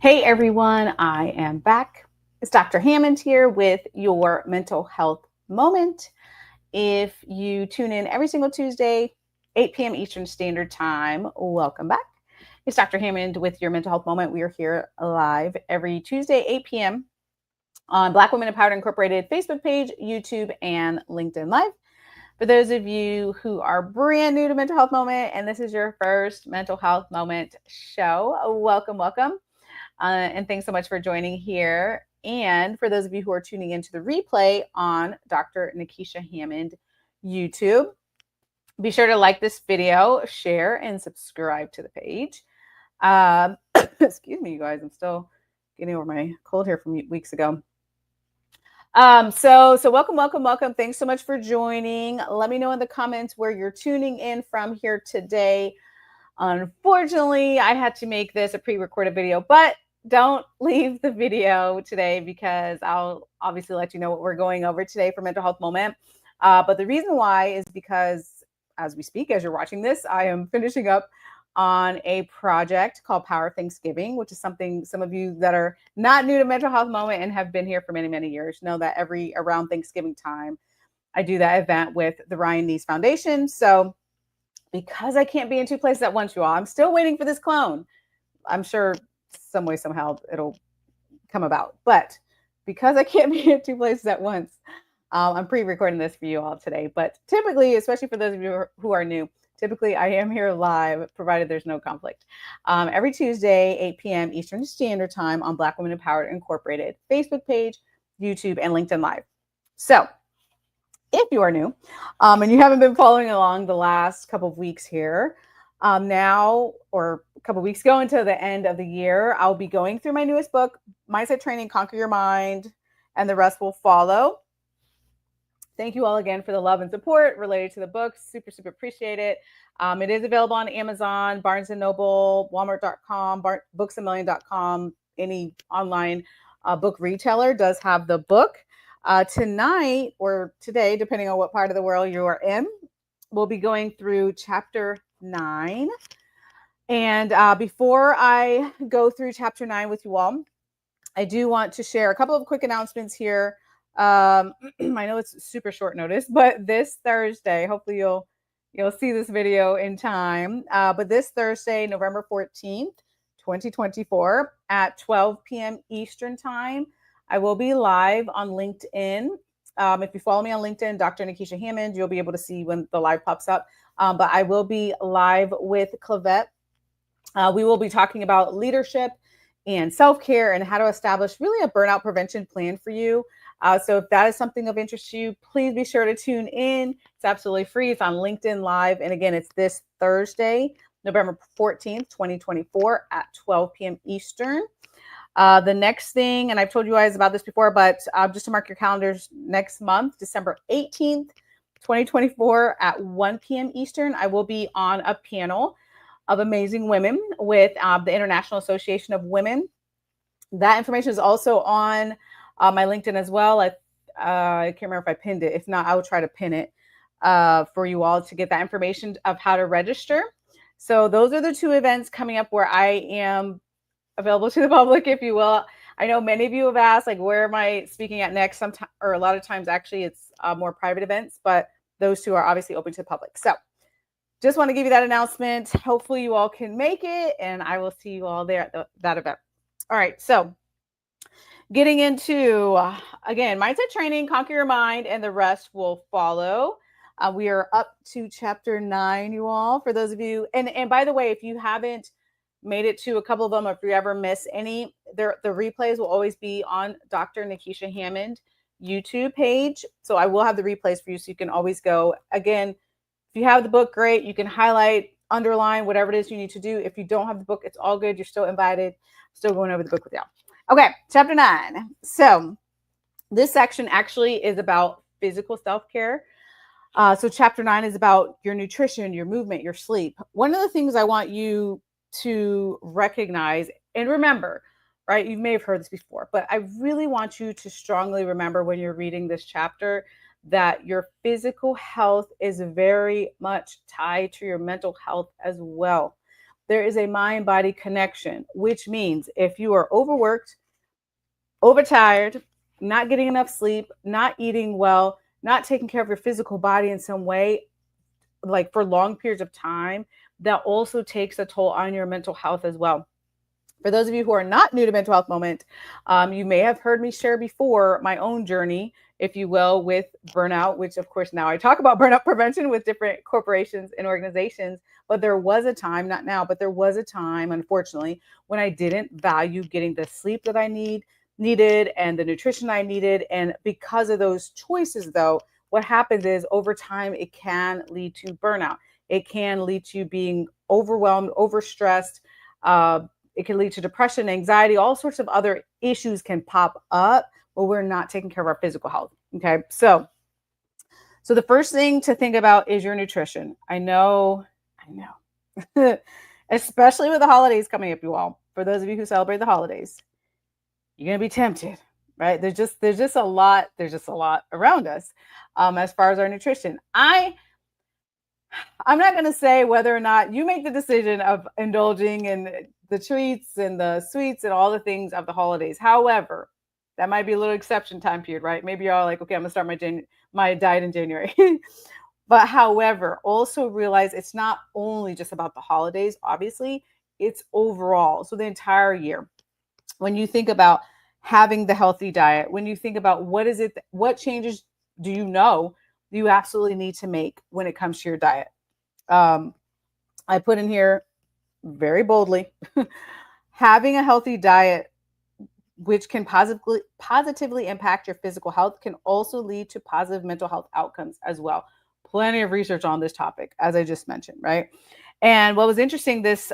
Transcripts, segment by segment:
Hey everyone, I am back. It's Dr. Hammond here with your mental health moment. If you tune in every single Tuesday, 8 p.m. Eastern Standard Time, welcome back. It's Dr. Hammond with your mental health moment. We are here live every Tuesday, 8 p.m. on Black Women Empowered Incorporated Facebook page, YouTube, and LinkedIn Live. For those of you who are brand new to Mental Health Moment and this is your first Mental Health Moment show, welcome. And thanks so much for joining here. And for those of you who are tuning into the replay on Dr. Nikisha Hammond YouTube, be sure to like this video, share, and subscribe to the page. Excuse me, you guys. I'm still getting over my cold here from weeks ago. So welcome. Thanks so much for joining. Let me know in the comments where you're tuning in from here today. Unfortunately, I had to make this a pre-recorded video, but don't leave the video today because I'll obviously let you know what we're going over today for Mental Health Moment. But the reason why is because as we speak, as you're watching this, I am finishing up on a project called Power of Thanksgiving, which is something some of you that are not new to Mental Health Moment and have been here for many years know that around Thanksgiving time, I do that event with the Ryan Neese Foundation. So because I can't be in two places at once, you all, I'm still waiting for this clone. I'm sure some way, somehow it'll come about. But because I can't be in two places at once, I'm pre-recording this for you all today. But typically, especially for those of you who are new, typically I am here live, provided there's no conflict. Every Tuesday, 8 p.m. Eastern Standard Time on Black Women Empowered Incorporated Facebook page, YouTube, and LinkedIn Live. So if you are new and you haven't been following along the last couple of weeks here, now or a couple of weeks ago until the end of the year, I'll be going through my newest book, Mindset Training, Conquer Your Mind, and the rest will follow. Thank you all again for the love and support related to the book. Super appreciate it. It is available on Amazon, Barnes & Noble, Walmart.com, booksamillion.com. Any online book retailer does have the book. Tonight or today, depending on what part of the world you are in, we'll be going through chapter 9. And before I go through chapter 9 with you all, I do want to share a couple of quick announcements here. I know it's super short notice, but this Thursday, hopefully you'll see this video in time. But this Thursday, November 14th, 2024 at 12 p.m. Eastern time, I will be live on LinkedIn. If you follow me on LinkedIn, Dr. Nikisha Hammond, you'll be able to see when the live pops up. But I will be live with Clavette. We will be talking about leadership and self-care and how to establish really a burnout prevention plan for you. So if that is something of interest to you, please be sure to tune in. It's absolutely free. It's on LinkedIn Live. And again, it's this Thursday, November 14th, 2024 at 12 p.m. Eastern. The next thing, and I've told you guys about this before, but just to mark your calendars, next month, December 18th, 2024 at 1 p.m. Eastern, I will be on a panel of amazing women with the International Association of Women. That information is also on my LinkedIn as well. I can't remember if I pinned it. If not, I will try to pin it for you all to get that information of how to register. So those are the two events coming up where I am available to the public, if you will. I know many of you have asked, like, where am I speaking at next? Sometimes, or a lot of times, actually, it's more private events, but those two are obviously open to the public. So just want to give you that announcement. Hopefully you all can make it, and I will see you all there at that event. All right, so getting into, again, mindset training, conquer your mind, and the rest will follow. We are up to chapter 9, you all, for those of you. And by the way, if you haven't made it to a couple of them, or if you ever miss any, the replays will always be on Dr. Nikisha Hammond YouTube page. So I will have the replays for you, so you can always go. Again, if you have the book, great. You can highlight, underline, whatever it is you need to do. If you don't have the book, it's all good. You're still invited. Still going over the book with y'all. Okay, chapter 9. So this section actually is about physical self-care. So chapter 9 is about your nutrition, your movement, your sleep. One of the things I want you to recognize and remember, right? You may have heard this before, but I really want you to strongly remember when you're reading this chapter that your physical health is very much tied to your mental health as well. there is a mind-body connection, which means if you are overworked, overtired, not getting enough sleep, not eating well, not taking care of your physical body in some way, like for long periods of time, that also takes a toll on your mental health as well. For those of you who are not new to Mental Health Moment, you may have heard me share before my own journey, if you will, with burnout, which of course now I talk about burnout prevention with different corporations and organizations. But there was a time, not now, but there was a time, unfortunately, when I didn't value getting the sleep that I needed and the nutrition I needed. And because of those choices, though, what happens is over time, it can lead to burnout. It can lead to being overwhelmed, overstressed. It can lead to depression, anxiety, all sorts of other issues can pop up when we're not taking care of our physical health. Okay. So the first thing to think about is your nutrition. I know, especially with the holidays coming up, you all, for those of you who celebrate the holidays, you're going to be tempted, right? There's just a lot around us as far as our nutrition. I'm not going to say whether or not you make the decision of indulging in the treats and the sweets and all the things of the holidays. However, that might be a little exception time period, right? Maybe you're all like, okay, I'm going to start my diet in January. But however, also realize it's not only just about the holidays, obviously, it's overall. So the entire year. When you think about having the healthy diet, when you think about what changes do you absolutely need to make when it comes to your diet? I put in here very boldly, having a healthy diet, which can positively impact your physical health, can also lead to positive mental health outcomes as well. Plenty of research on this topic, as I just mentioned, right? And what was interesting, this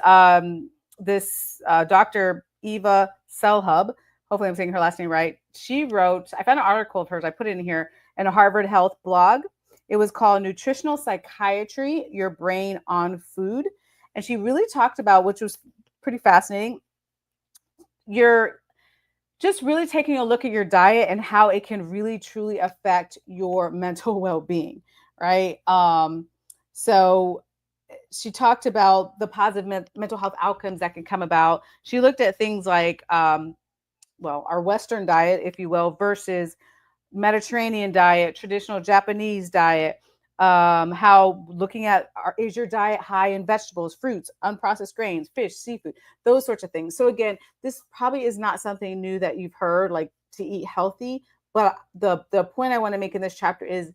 Dr. Eva Selhub, hopefully I'm saying her last name right, she wrote, I found an article of hers, I put it in here, in a Harvard Health blog. It was called Nutritional Psychiatry, Your Brain on Food. And she really talked about, which was pretty fascinating, you're just really taking a look at your diet and how it can really, truly affect your mental well-being, right? So she talked about the positive mental health outcomes that can come about. She looked at things like, our Western diet, if you will, versus Mediterranean diet, traditional Japanese diet, how looking at is your diet high in vegetables, fruits, unprocessed grains, fish, seafood, those sorts of things. So again, this probably is not something new that you've heard, like to eat healthy. But the point I want to make in this chapter is,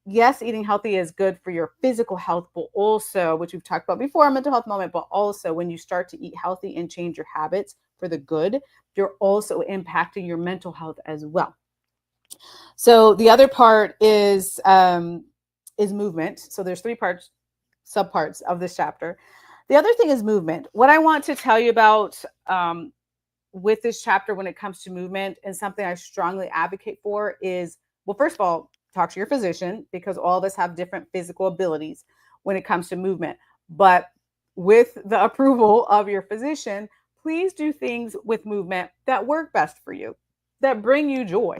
yes, eating healthy is good for your physical health, but also, which we've talked about before, Mental Health Moment, but also when you start to eat healthy and change your habits for the good, you're also impacting your mental health as well. So the other part is movement. So there's three subparts of this chapter. The other thing is movement. What I want to tell you about with this chapter when it comes to movement, and something I strongly advocate for, is, well, first of all, talk to your physician, because all of us have different physical abilities when it comes to movement. But with the approval of your physician, please do things with movement that work best for you, that bring you joy,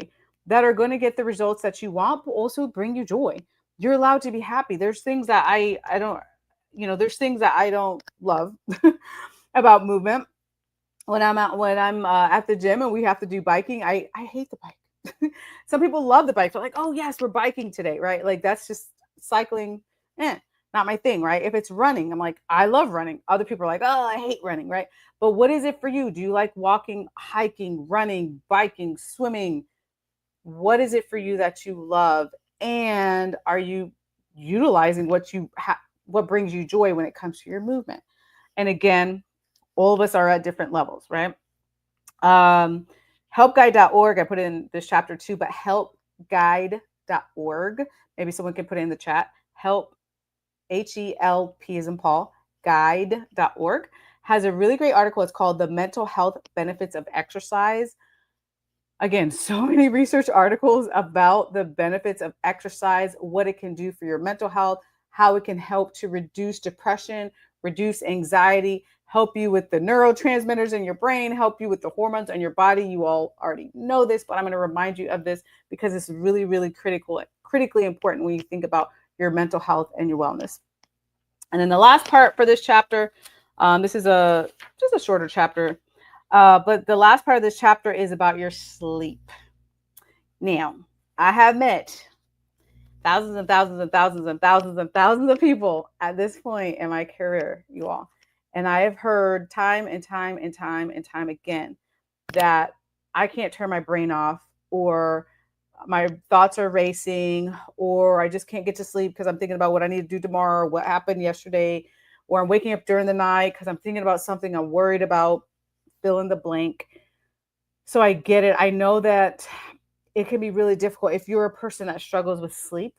that are going to get the results that you want, but also bring you joy. You're allowed to be happy. There's things that I don't love about movement. When I'm at the gym and we have to do biking, I hate the bike. Some people love the bike. They're like, oh yes, we're biking today, right? Like, that's just cycling. Not my thing, right? If it's running, I'm like, I love running. Other people are like, oh, I hate running, right? But what is it for you? Do you like walking, hiking, running, biking, swimming? What is it for you that you love? And are you utilizing what brings you joy when it comes to your movement? And again, all of us are at different levels, right? Helpguide.org, I put in this chapter too, but helpguide.org, maybe someone can put it in the chat. Help, HELP as in Paul, guide.org, has a really great article. It's called The Mental Health Benefits of Exercise. Again, so many research articles about the benefits of exercise, what it can do for your mental health, how it can help to reduce depression, reduce anxiety, help you with the neurotransmitters in your brain, help you with the hormones in your body. You all already know this, but I'm going to remind you of this because it's really, really critically important when you think about your mental health and your wellness. And then the last part for this chapter, This is just a shorter chapter, but the last part of this chapter is about your sleep. Now, I have met thousands and thousands and thousands and thousands and thousands of people at this point in my career, you all. And I have heard time and time and time and time again that I can't turn my brain off, or my thoughts are racing, or I just can't get to sleep because I'm thinking about what I need to do tomorrow, or what happened yesterday, or I'm waking up during the night because I'm thinking about something I'm worried about, fill in the blank. So I get it. I know that it can be really difficult if you're a person that struggles with sleep.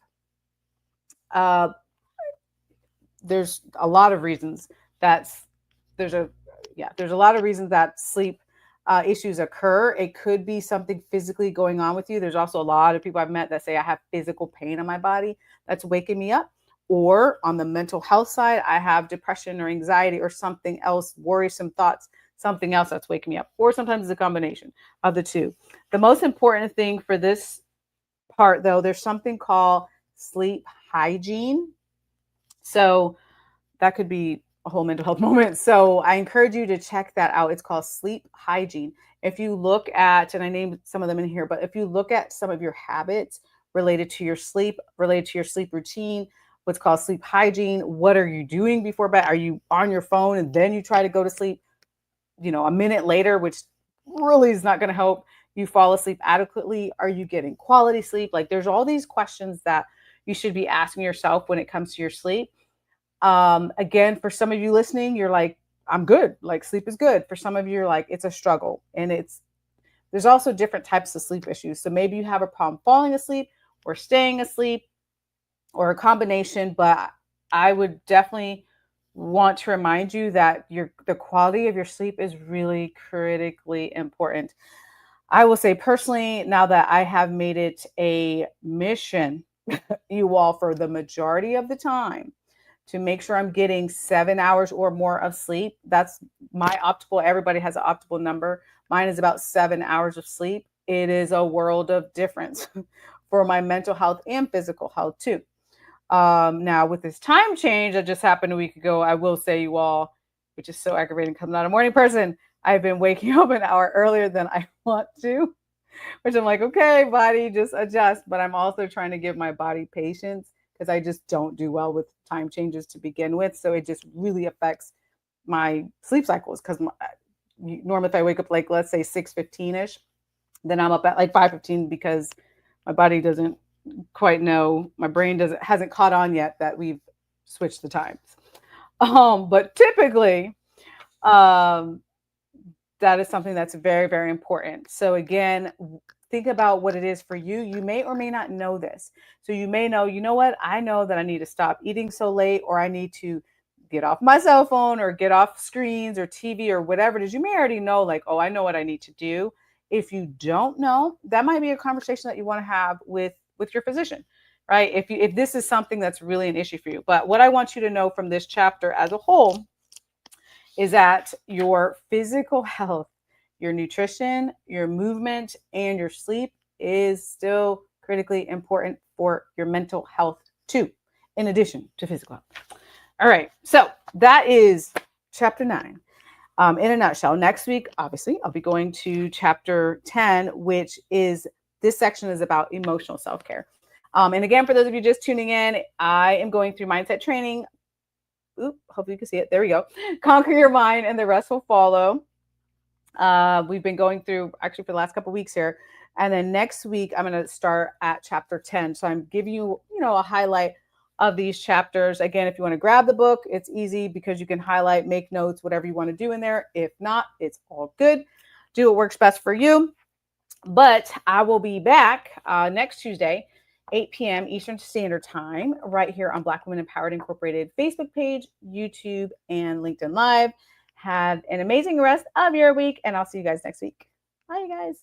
Uh, there's a lot of reasons that's there's a there's a lot of reasons that sleep issues occur. It could be something physically going on with you. There's also a lot of people I've met that say I have physical pain in my body that's waking me up. Or on the mental health side, I have depression or anxiety or something else, worrisome thoughts, something else that's waking me up. Or sometimes it's a combination of the two. The most important thing for this part, though, there's something called sleep hygiene. So that could be a whole mental health moment. So I encourage you to check that out. It's called sleep hygiene. If you look at, and I named some of them in here, but if you look at some of your habits related to your sleep, related to your sleep routine, what's called sleep hygiene, what are you doing before bed? Are you on your phone and then you try to go to sleep, a minute later, which really is not going to help you fall asleep adequately? Are you getting quality sleep? Like, there's all these questions that you should be asking yourself when it comes to your sleep. Again, for some of you listening, you're like, I'm good. Like, sleep is good. For some of you, you're like, it's a struggle. And there's also different types of sleep issues. So maybe you have a problem falling asleep or staying asleep, or a combination, but I would definitely want to remind you that the quality of your sleep is really critically important. I will say personally, now that I have made it a mission, you all, for the majority of the time, to make sure I'm getting 7 hours or more of sleep. That's my optimal. Everybody has an optimal number. Mine is about 7 hours of sleep. It is a world of difference for my mental health and physical health too. Now, with this time change that just happened a week ago, I will say, you all, which is so aggravating because I'm not a morning person, I've been waking up an hour earlier than I want to, which I'm like, okay, body, just adjust. But I'm also trying to give my body patience because I just don't do well with time changes to begin with. So it just really affects my sleep cycles, because normally if I wake up, like, let's say 6:15ish, then I'm up at like 5:15 because my body doesn't quite know, my brain hasn't caught on yet that we've switched the times. But typically, that is something that's very, very important. So again, think about what it is for you. You may or may not know this. So you may know, you know what? I know that I need to stop eating so late, or I need to get off my cell phone, or get off screens or TV or whatever it is. You may already know, like, oh, I know what I need to do. If you don't know, that might be a conversation that you want to have with your physician, right? If this is something that's really an issue for you. But what I want you to know from this chapter as a whole is that your physical health, your nutrition, your movement, and your sleep is still critically important for your mental health too, in addition to physical health. All right, so that is chapter 9. In a nutshell. Next week, obviously, I'll be going to chapter 10, which is, this section is about emotional self-care. And again, for those of you just tuning in, I am going through mindset training. Hopefully you can see it. There we go. Conquer your mind and the rest will follow. We've been going through actually for the last couple of weeks here. And then next week, I'm going to start at chapter 10. So I'm giving you, a highlight of these chapters. Again, if you want to grab the book, it's easy because you can highlight, make notes, whatever you want to do in there. If not, it's all good. Do what works best for you. But I will be back next Tuesday, 8 p.m. Eastern Standard Time, right here on Black Women Empowered Incorporated Facebook page, YouTube, and LinkedIn Live. Have an amazing rest of your week, and I'll see you guys next week. Bye, you guys.